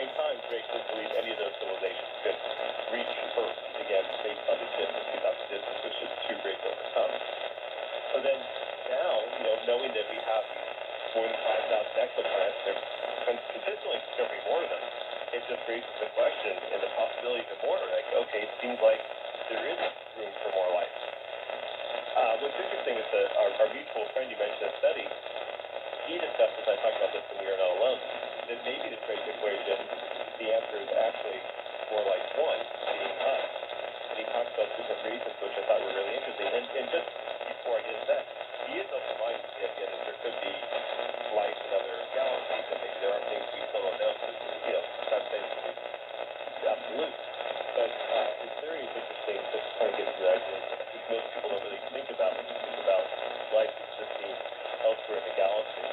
same time, Drake didn't believe any of those civilizations could reach Earth again based on the distance, without the distance, which is too great to overcome. So then now, knowing that we have more than 5,000 exoplanets, they're consistently discovering more of them. It just raises the question and the possibility of more. Like, okay, it seems like there is room for more life. What's interesting is that our mutual friend you mentioned a study, he discussed this, I talked about this when We Are Not Alone, that maybe the Drake equation, the answer is actually more like one, being us. And he talks about different reasons, which I thought were really interesting. And just before I get into that, he is open-minded to the idea that there could be life in other galaxies, and maybe there are things we still don't know. Not saying it's absolute. But his theory is interesting, just to kind of get to the idea that I think most people don't really think about when you think about life existing elsewhere in the galaxy.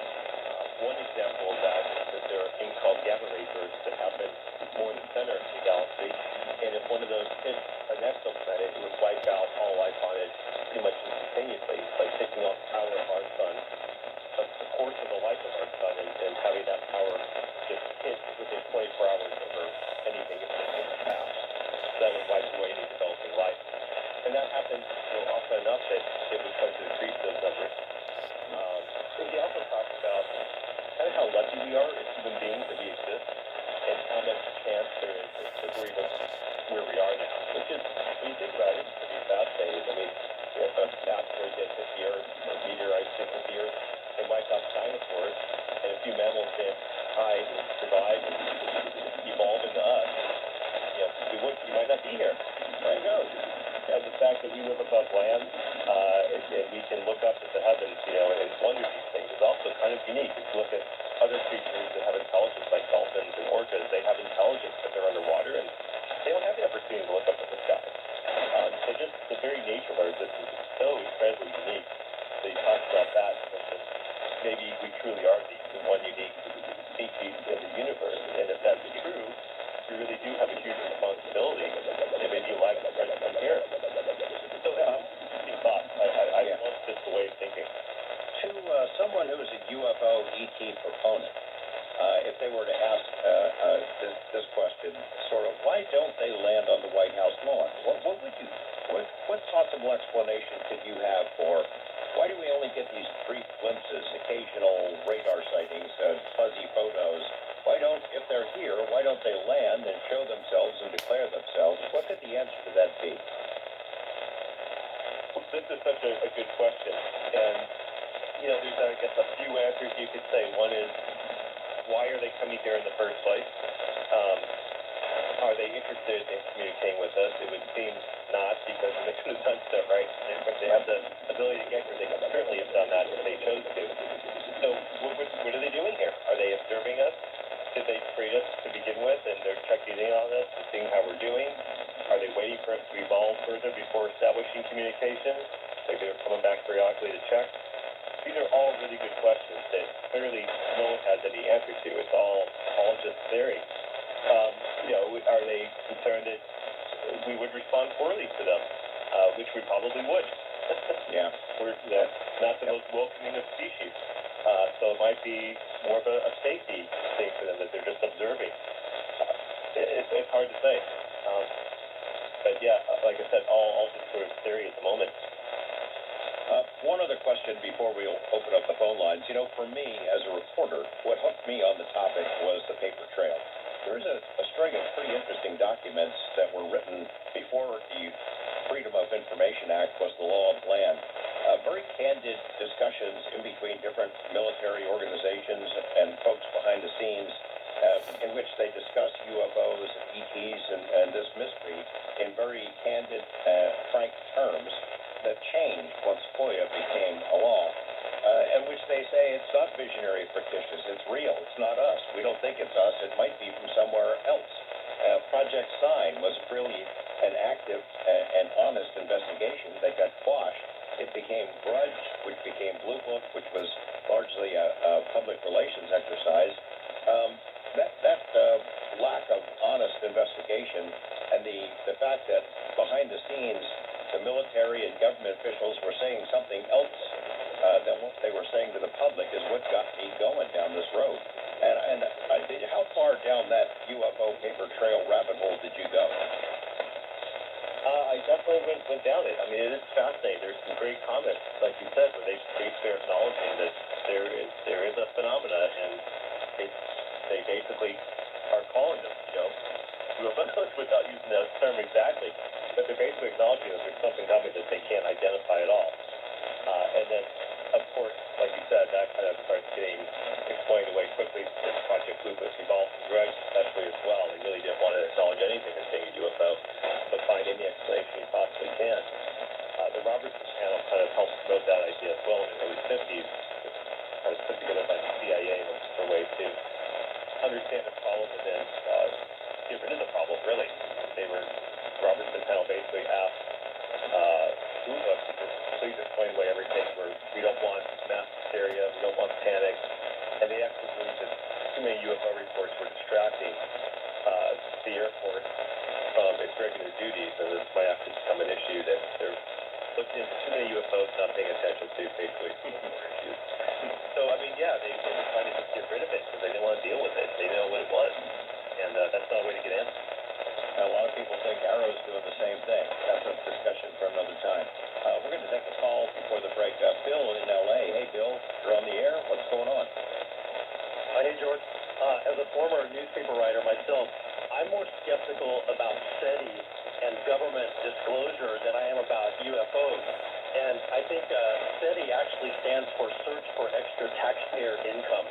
One example of that is that there are things called gamma ray bursts that happen more in the center of the galaxy, and if one of those hits an exoplanet, it would wipe out all life on it pretty much instantaneously. It's like taking off the power of our sun, the course of the life of our sun, and having that power just hit within 24 hours over anything in the past. So that would wipe away any developing life. And that happens often enough that it would start to decrease those numbers. And he also talks about kind of how lucky we are as human beings that we exist, and how much chance there is that we're even where we are now. Which is, when you think about it, it's pretty fascinating. I mean, if an asteroid gets hit the Earth, or meteorites hit the Earth, they wipe out dinosaurs, and a few mammals did hide and survive and evolve into us. We might not be here. There you go. And the fact that we live above land, and we can look up at the heavens, and wonder these things is also kind of unique. If you look at other creatures that have intelligence, like dolphins and orcas, they have intelligence, but they're underwater, and they don't have the opportunity to look up at the sky. So just the very nature of our existence is so incredibly unique. So he talks about that, and maybe we truly are the one unique species in the universe. And if that's true, we really do have a huge responsibility to maybe life spread from here. So, interesting thought. I love this way of thinking. To someone who is a UFO ET proponent, if they were to ask this question, sort of, why don't they land on the White House lawn? What possible explanation could you have for why do we only get these brief glimpses, occasional radar sightings, fuzzy photos? Why don't, if they're here, why don't they land and show themselves and declare themselves? What could the answer to that be? Well, this is such a good question. And, there's, I guess, a few answers you could say. One is, why are they coming here in the first place? Are they interested in communicating with us? It would seem not, because they could have done stuff, right? If they have the ability to get here, they could certainly have done that if they chose to. So what are they doing here? Are they observing us? Did they create us to begin with, and they're checking in on us and seeing how we're doing? Are they waiting for us to evolve further before establishing communication? Maybe they're coming back periodically to check. These are all really good questions that clearly no one has any answer to. It's all just theory. Are they concerned that we would respond poorly to them, which we probably would? Yeah. We're not the most welcoming of species. So it might be more of a safety thing for them, that they're just observing. It's hard to say. But yeah, like I said, all just sort of theory at the moment. One other question before we open up the phone lines. For me, as a reporter, what hooked me on the topic was the paper trail. There's a string of pretty interesting documents that were written before the Freedom of Information Act was the law of the land. Very candid discussions in between different military organizations and folks behind the scenes in which they discuss UFOs and ETs and this mystery in very candid, frank terms that changed once FOIA became a law, in which they say it's not visionary fictitious, it's real, it's not us. We don't think it's us, it might be from somewhere else. Project Sign was really an active and honest investigation that got quashed. It became Grudge, which became Blue Book, which was largely a public relations exercise. That lack of honest investigation and the fact that behind the scenes the military and government officials were saying something else than what they were saying to the public is what got me going down this road. And how far down that UFO trail rabbit hole did you go? I definitely went down it. I mean, it is fascinating. There's some great comments, like you said, where they're acknowledging that there is a phenomena, and they basically are calling them, UFOs without using that term exactly, but they're basically acknowledging that there's something coming that they can't identify at all. And then, of course, like you said, that kind of starts getting explained away quickly. This Project Blue Book evolved from Greg, especially as well. They really didn't want to acknowledge anything as being a UFO, but find any explanation you possibly can. The Robertson channel kind of helped promote that idea as well in the early 50s. Kind of put together by the CIA for ways to understand the problem and then get rid of the problem, really. Robertson panel basically asked Blue Book to just please explain away everything where we don't want mass hysteria, we don't want panic, and they actually believe that too many UFO reports were distracting the Air Force from its regular duties, and this might actually become an issue that they're looking into too many UFOs, not paying attention to basically more issues. So, I mean, yeah, they were trying to just get rid of it because they didn't want to deal with it. They didn't know what it was, and that's not a way to get in. A lot of people think Arrow's doing the same thing. That's a discussion for another time. We're going to take a call before the break. Bill in L.A. Hey, Bill, you're on the air. What's going on? Hey, George. As a former newspaper writer myself, I'm more skeptical about SETI and government disclosure than I am about UFOs. And I think SETI actually stands for Search for Extra Taxpayer Income.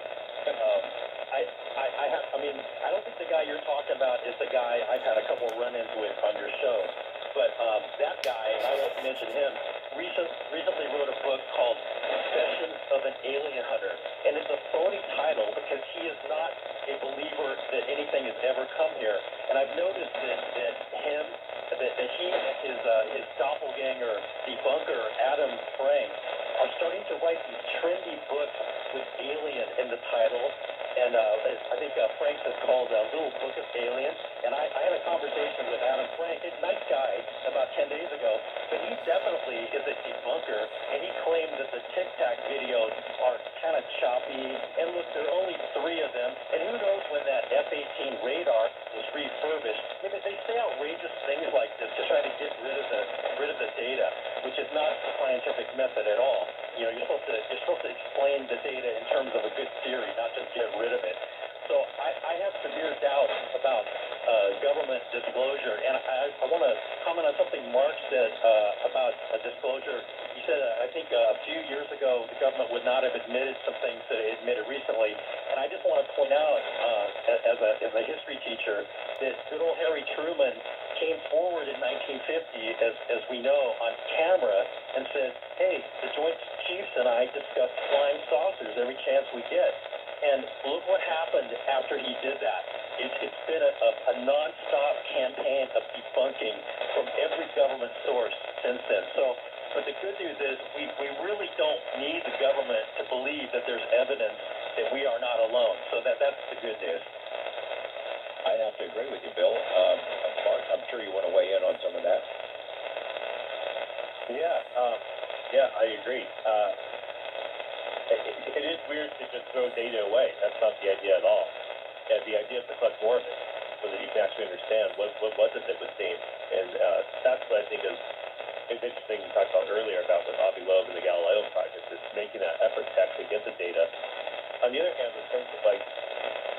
I don't think the guy you're talking about is the guy I've had a couple of run-ins with on your show. But that guy, I won't mention him, recently wrote a book called Confessions of an Alien Hunter. And it's a phony title because he is not a believer that anything has ever come here. And I've noticed that he and his doppelganger debunker, Adam Frank, are starting to write these trendy books with alien in the title. And I think Frank has called a Little Book of Aliens. And I had a conversation with Adam Frank, a nice guy, about 10 days ago. But he definitely is a debunker. And he claimed that the Tic Tac videos are kind of choppy. And look, there are only 3 of them. And who knows when that F-18 radar was refurbished. I mean, they say outrageous things like this to try to get rid of the data, which is not the scientific method at all. You're supposed to explain the data in terms of a good theory, not just get rid of it. So I have severe doubts about government disclosure, and I want to comment on something Mark said about disclosure. He said, I think a few years ago, the government would not have admitted some things that it admitted recently, and I just want to point out, as a history teacher, that good old Harry Truman came forward in 1950, as we know, on camera, and said, hey, the Joint Chiefs and I discussed flying saucers every chance we get. And look what happened after he did that. It's been a nonstop campaign of debunking from every government source since then. But the good news is we really don't need the government to believe that there's evidence that we are not alone. So that's the good news. I have to agree with you, Bill. Mark, I'm sure you want to weigh in on some of that. Yeah, I agree. It is weird to just throw data away. That's not the idea at all. And the idea is to collect more of it so that you can actually understand what was it that was seen. And that's what I think is interesting we talked about earlier about with Avi Loeb and the Galileo Project, is making that effort to actually get the data. On the other hand, in terms of like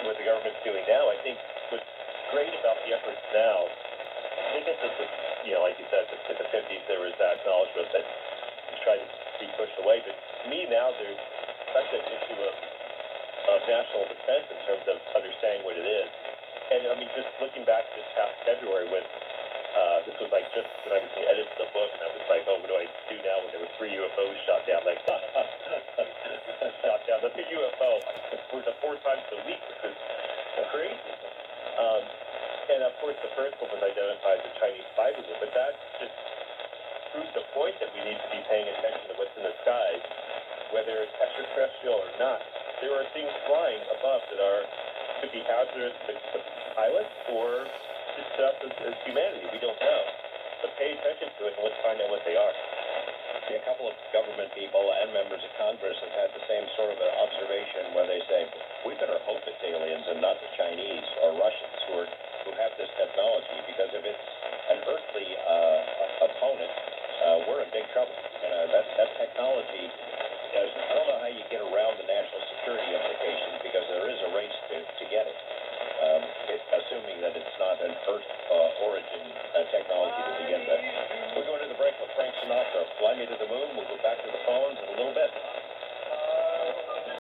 what the government's doing now, I think what's great about the efforts now, I think it's just, like you said, in the 50s there was that acknowledgement that was trying to be pushed away. But to me now there's such an issue of national defense in terms of understanding what it is. And I mean, just looking back this past February with this was like just when I was editing the book, and I was like, oh, what do I do now when there were 3 UFOs shot down? Like, shot down the UFO for the 4 times a week, which was crazy. And of course, the first one was identified as a Chinese spy balloon, but that just proves the point that we need to be paying attention to what's in the sky, whether it's extraterrestrial or not. There are things flying above that could be hazardous to pilots or just us as humanity. We don't know. But pay attention to it and let's find out what they are. A couple of government people and members of Congress have had the same sort of an observation where they say, we better hope it's aliens and not the Chinese or Russians who have this trouble. And that technology